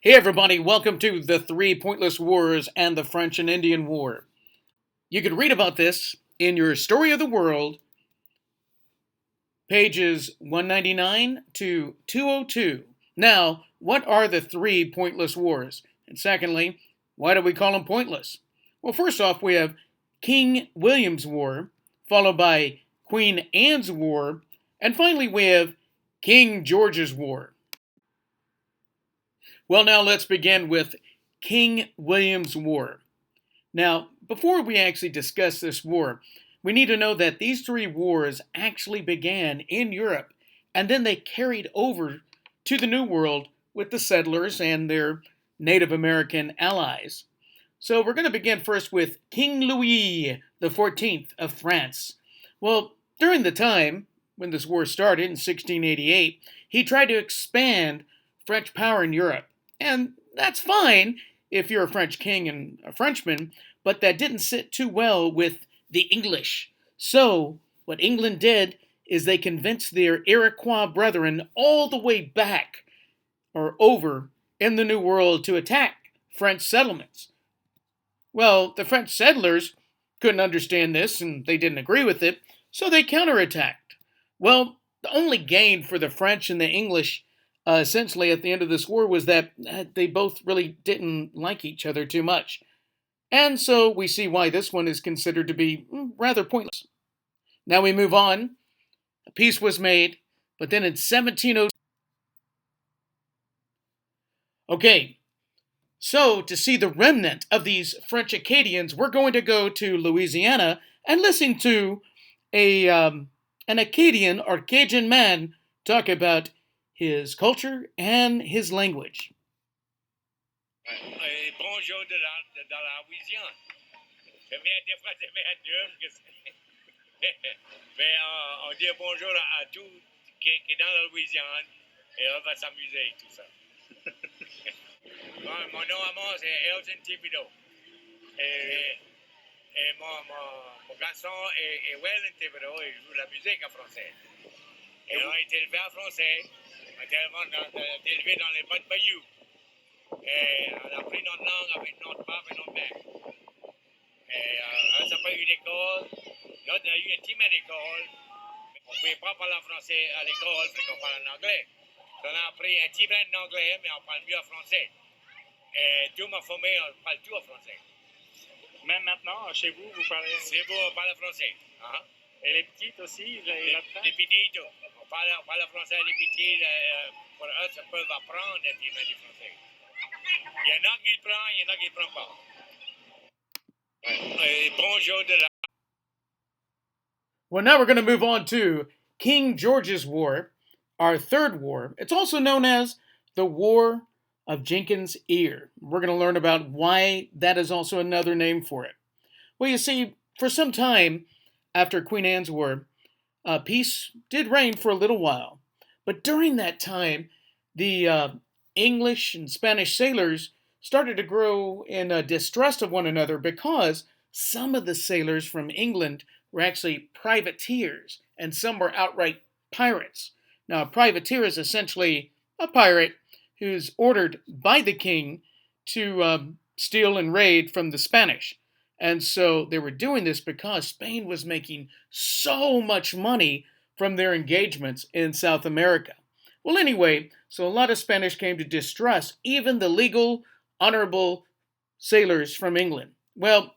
Hey everybody, welcome to the Three Pointless Wars and the French and Indian War. You can read about this in your Story of the World, pages 199 to 202. Now, what are the three pointless wars? And secondly, why do we call them pointless? Well, first off, we have King William's War, followed by Queen Anne's War, and finally we have King George's War. Well, now let's begin with King William's War. Now, before we actually discuss this war, we need to know that these three wars actually began in Europe and then they carried over to the New World with the settlers and their Native American allies. So we're going to begin first with King Louis XIV of France. Well, during the time when this war started in 1688, he tried to expand French power in Europe. And that's fine if you're a French king and a Frenchman, but that didn't sit too well with the English. So, what England did is they convinced their Iroquois brethren all the way back or over in the New World to attack French settlements. Well, the French settlers couldn't understand this and they didn't agree with it, so they counterattacked. Well, the only gain for the French and the English essentially at the end of this war was that they both really didn't like each other too much. And so we see why this one is considered to be rather pointless. Now we move on. A peace was made, but then in 1706. Okay, so to see the remnant of these French Acadians, we're going to go to Louisiana and listen to an Acadian or Cajun man talk about his culture and his language. Bonjour de la Louisiane. Je viens des fois de mais on dit bonjour à tout qui est dans la Louisiane et on va s'amuser et tout ça. Mon nom à moi c'est Elton Thibodeau. Et mon garçon est Wellen Thibodeau et joue la musique en français. Et on est élevé en français. On est élevé dans les bas de bayou. Et on a appris notre langue avec notre père et notre mère. Et on n'a pas eu d'école. Là, on a eu un petit d'école. On ne pouvait pas parler français à l'école, fait qu'on parle en anglais. On a appris un petit peu d'anglais, mais on parle mieux en français. Et toute ma famille, on parle tout en français. Même maintenant, chez vous, vous parlez... C'est vous, on parle français. Et les petites aussi, les petites, on parle français, les petites, pour eux, ça peut apprendre un petit peu du français. Il y en a qui le prennent, il y en a qui ne le prennent pas. Bonjour de la... Well, now we're going to move on to King George's War, our third war. It's also known as the War of Jenkins' Ear. We're going to learn about why that is also another name for it. Well, you see, for some time after Queen Anne's War, peace did reign for a little while. But during that time, the English and Spanish sailors started to grow in distrust of one another because some of the sailors from England were actually privateers and some were outright pirates. Now, a privateer is essentially a pirate who's ordered by the king to steal and raid from the Spanish. And so they were doing this because Spain was making so much money from their engagements in South America. Well, anyway, so a lot of Spanish came to distrust even the legal, honorable sailors from England. Well,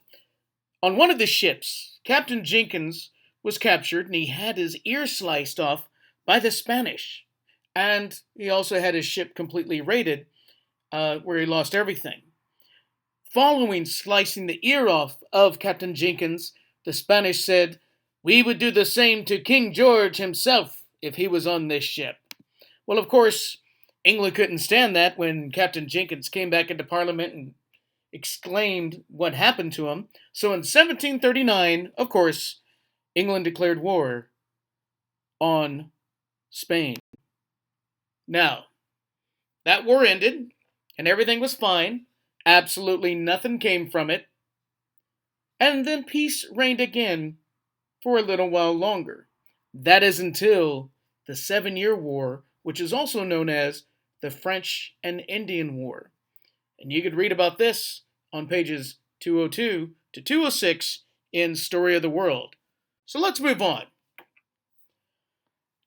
on one of the ships, Captain Jenkins was captured and he had his ear sliced off by the Spanish. And he also had his ship completely raided, where he lost everything. Following slicing the ear off of Captain Jenkins, the Spanish said, "We would do the same to King George himself if he was on this ship." Well, of course, England couldn't stand that when Captain Jenkins came back into Parliament and exclaimed what happened to him. So in 1739, of course, England declared war on Spain. Now, that war ended, and everything was fine. Absolutely nothing came from it. And then peace reigned again for a little while longer. That is until the 7-Year War, which is also known as the French and Indian War. And you could read about this on pages 202 to 206 in Story of the World. So let's move on.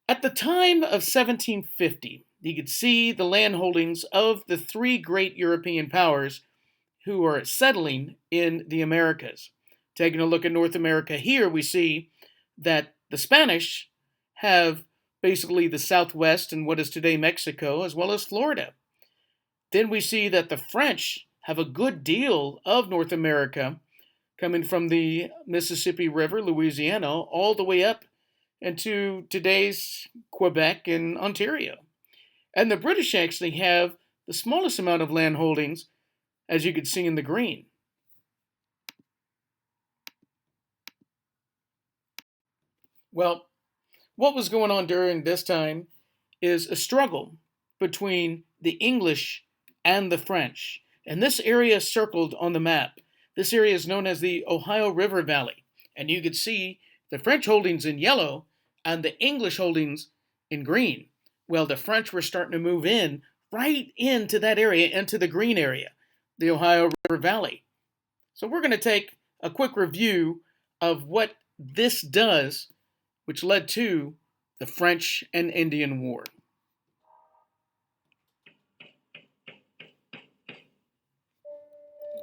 At the time of 1750, you could see the land holdings of the three great European powers who are settling in the Americas. Taking a look at North America here, we see that the Spanish have basically the Southwest and what is today Mexico, as well as Florida. Then we see that the French have a good deal of North America, coming from the Mississippi River, Louisiana, all the way up into today's Quebec and Ontario. And the British actually have the smallest amount of land holdings, as you can see in the green. Well, what was going on during this time is a struggle between the English and the French. And this area is circled on the map. This area is known as the Ohio River Valley. And you can see the French holdings in yellow and the English holdings in green. Well, the French were starting to move in right into that area, into the green area, the Ohio River Valley. So we're going to take a quick review of what this does, which led to the French and Indian War.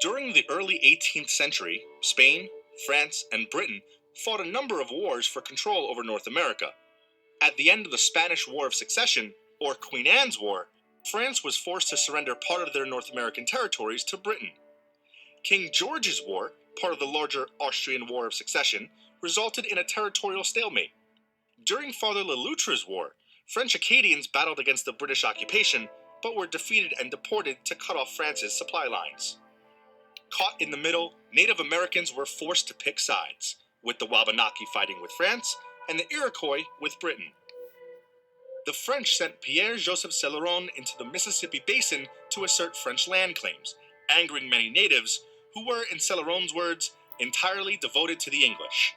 During the early 18th century, Spain, France, and Britain fought a number of wars for control over North America. At the end of the Spanish War of Succession, or Queen Anne's War, France was forced to surrender part of their North American territories to Britain. King George's War, part of the larger Austrian War of Succession, resulted in a territorial stalemate. During Father Le Loutre's War, French Acadians battled against the British occupation, but were defeated and deported to cut off France's supply lines. Caught in the middle, Native Americans were forced to pick sides, with the Wabanaki fighting with France and the Iroquois with Britain. The French sent Pierre-Joseph Céloron into the Mississippi Basin to assert French land claims, angering many natives who were, in Céloron's words, entirely devoted to the English.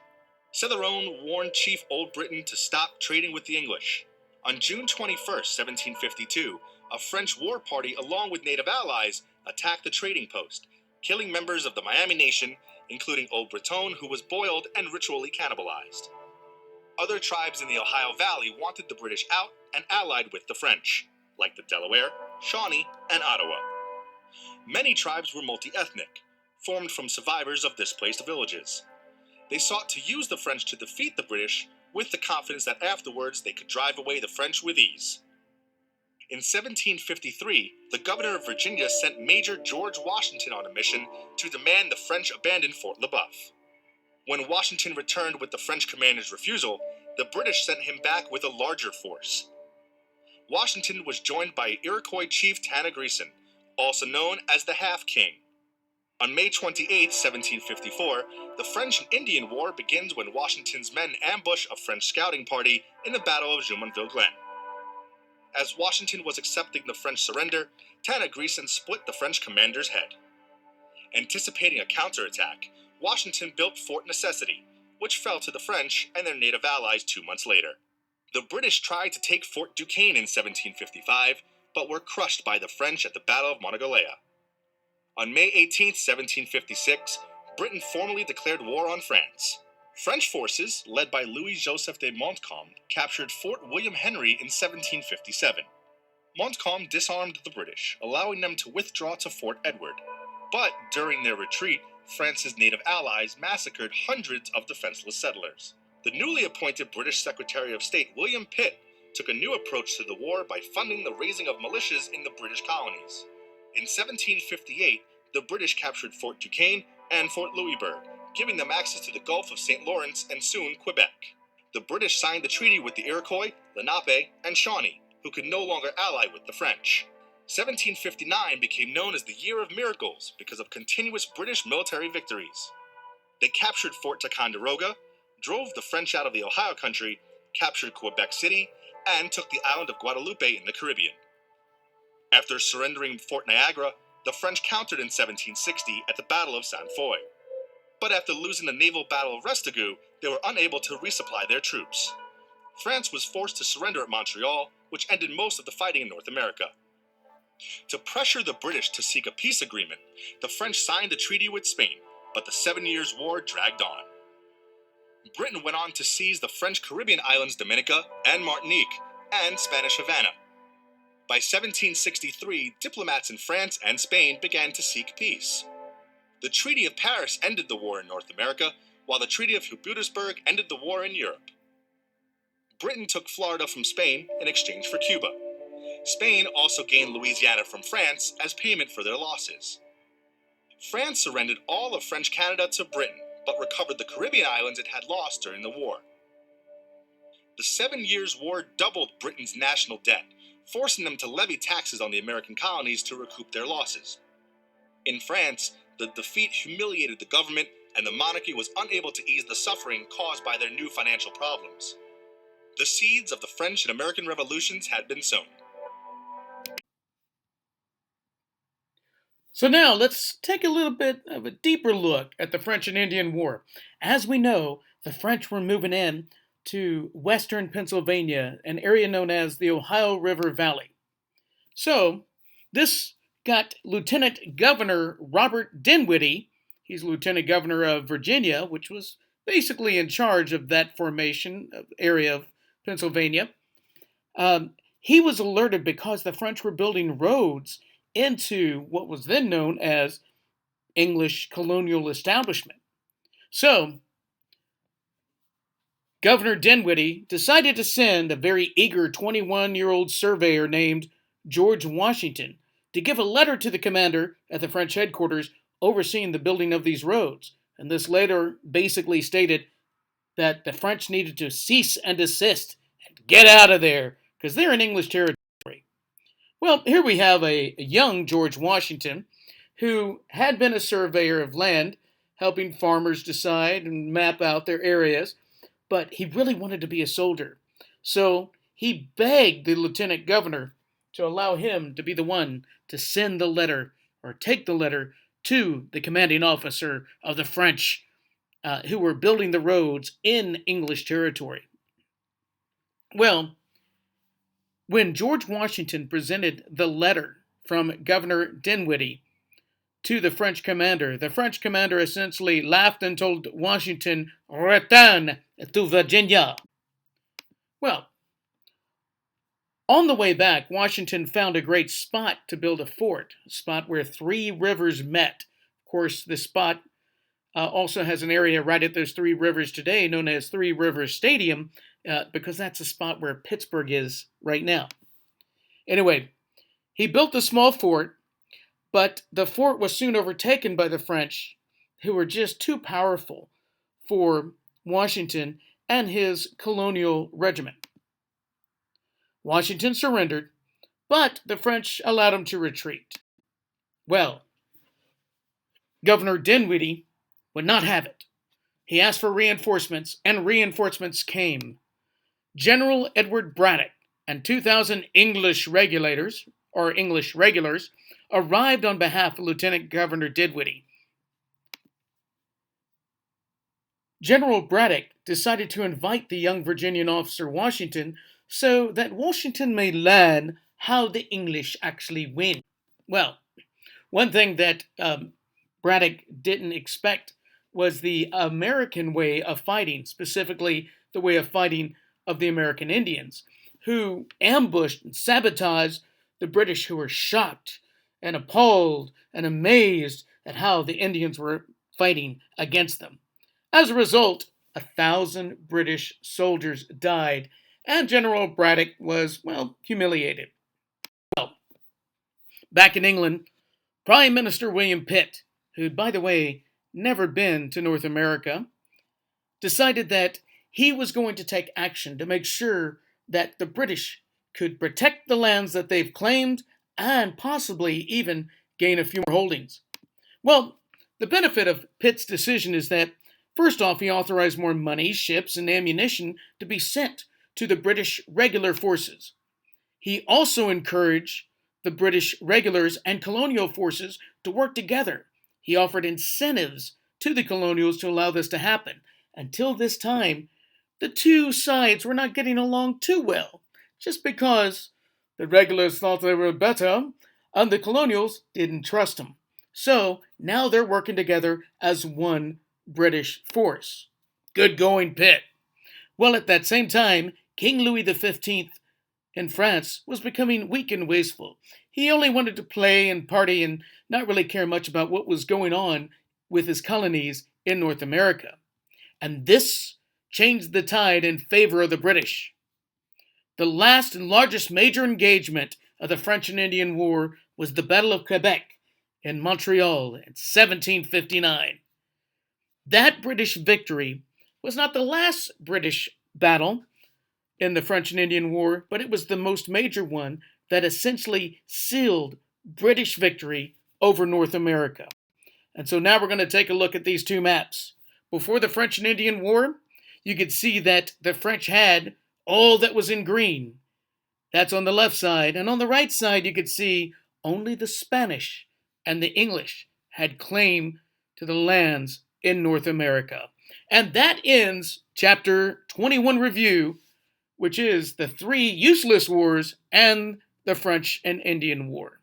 Céloron warned Chief Old Britain to stop trading with the English. On June 21, 1752, a French war party along with native allies attacked the trading post, killing members of the Miami Nation, including Old Breton, who was boiled and ritually cannibalized. Other tribes in the Ohio Valley wanted the British out and allied with the French, like the Delaware, Shawnee, and Ottawa. Many tribes were multi-ethnic, formed from survivors of displaced villages. They sought to use the French to defeat the British, with the confidence that afterwards they could drive away the French with ease. In 1753, the governor of Virginia sent Major George Washington on a mission to demand the French abandon Fort Le Boeuf. When Washington returned with the French commander's refusal, the British sent him back with a larger force. Washington was joined by Iroquois chief Tanagreeson, also known as the Half-King. On May 28, 1754, the French and Indian War begins when Washington's men ambush a French scouting party in the Battle of Jumonville Glen. As Washington was accepting the French surrender, Tanagreeson split the French commander's head. Anticipating a counterattack, Washington built Fort Necessity, which fell to the French and their native allies 2 months later. The British tried to take Fort Duquesne in 1755, but were crushed by the French at the Battle of Monongahela. On May 18, 1756, Britain formally declared war on France. French forces, led by Louis-Joseph de Montcalm, captured Fort William Henry in 1757. Montcalm disarmed the British, allowing them to withdraw to Fort Edward. But during their retreat, France's native allies massacred hundreds of defenseless settlers. The newly appointed British Secretary of State William Pitt took a new approach to the war by funding the raising of militias in the British colonies. In 1758, the British captured Fort Duquesne and Fort Louisbourg, giving them access to the Gulf of St. Lawrence and soon Quebec. The British signed the treaty with the Iroquois, Lenape, and Shawnee, who could no longer ally with the French. 1759 became known as the Year of Miracles because of continuous British military victories. They captured Fort Ticonderoga, drove the French out of the Ohio country, captured Quebec City, and took the island of Guadeloupe in the Caribbean. After surrendering Fort Niagara, the French countered in 1760 at the Battle of Ste Foy. But after losing the naval battle of Restigou, they were unable to resupply their troops. France was forced to surrender at Montreal, which ended most of the fighting in North America. To pressure the British to seek a peace agreement, the French signed a treaty with Spain, but the 7 Years' War dragged on. Britain went on to seize the French Caribbean islands Dominica and Martinique, and Spanish Havana. By 1763, diplomats in France and Spain began to seek peace. The Treaty of Paris ended the war in North America, while the Treaty of Petersburg ended the war in Europe. Britain took Florida from Spain in exchange for Cuba. Spain also gained Louisiana from France as payment for their losses. France surrendered all of French Canada to Britain, but recovered the Caribbean islands it had lost during the war. The 7 Years' War doubled Britain's national debt, forcing them to levy taxes on the American colonies to recoup their losses. In France, the defeat humiliated the government, and the monarchy was unable to ease the suffering caused by their new financial problems. The seeds of the French and American revolutions had been sown. So now let's take a little bit of a deeper look at the French and Indian War. As we know, the French were moving in to western Pennsylvania, an area known as the Ohio River Valley. So this got Lieutenant Governor Robert Dinwiddie, he's Lieutenant Governor of Virginia, which was basically in charge of that formation area of Pennsylvania. He was alerted because the French were building roads into what was then known as English colonial establishment. So, Governor Dinwiddie decided to send a very eager 21-year-old surveyor named George Washington to give a letter to the commander at the French headquarters overseeing the building of these roads. And this letter basically stated that the French needed to cease and desist and get out of there because they're in English territory. Well, here we have a young George Washington who had been a surveyor of land, helping farmers decide and map out their areas, but he really wanted to be a soldier. So he begged the lieutenant governor to allow him to be the one to send the letter or take the letter to the commanding officer of the French who were building the roads in English territory. Well, when George Washington presented the letter from Governor Dinwiddie to the French commander essentially laughed and told Washington, "Return to Virginia." Well, on the way back, Washington found a great spot to build a fort, a spot where three rivers met. Of course, this spot also has an area right at those three rivers today known as Three Rivers Stadium, because that's a spot where Pittsburgh is right now. Anyway, he built a small fort, but the fort was soon overtaken by the French, who were just too powerful for Washington and his colonial regiment. Washington surrendered, but the French allowed him to retreat. Well, Governor Dinwiddie would not have it. He asked for reinforcements, and reinforcements came. General Edward Braddock and 2,000 English regulars arrived on behalf of Lieutenant Governor Dinwiddie. General Braddock decided to invite the young Virginian officer Washington so that Washington may learn how the English actually win. Well, one thing that Braddock didn't expect was the American way of fighting, specifically the way of fighting of the American Indians, who ambushed and sabotaged the British, who were shocked and appalled and amazed at how the Indians were fighting against them. As a result, 1,000 British soldiers died, and General Braddock was, humiliated. Well, back in England, Prime Minister William Pitt, who'd, by the way, never been to North America, decided that he was going to take action to make sure that the British could protect the lands that they've claimed and possibly even gain a few more holdings. Well, the benefit of Pitt's decision is that, first off, he authorized more money, ships, and ammunition to be sent to the British regular forces. He also encouraged the British regulars and colonial forces to work together. He offered incentives to the colonials to allow this to happen. Until this time, the two sides were not getting along too well, just because the regulars thought they were better And the colonials didn't trust them. So now they're working together as one British force. Good going, Pitt. Well, at that same time, King Louis XV in France was becoming weak and wasteful. He only wanted to play and party and not really care much about what was going on with his colonies in North America. And this changed the tide in favor of the British. The last and largest major engagement of the French and Indian War was the Battle of Quebec in Montreal in 1759. That British victory was not the last British battle in the French and Indian War, but it was the most major one that essentially sealed British victory over North America. And so now we're going to take a look at these two maps. Before the French and Indian War, you could see that the French had all that was in green. That's on the left side. And on the right side, you could see only the Spanish and the English had claim to the lands in North America. And that ends Chapter 21 review, which is the three useless wars and the French and Indian War.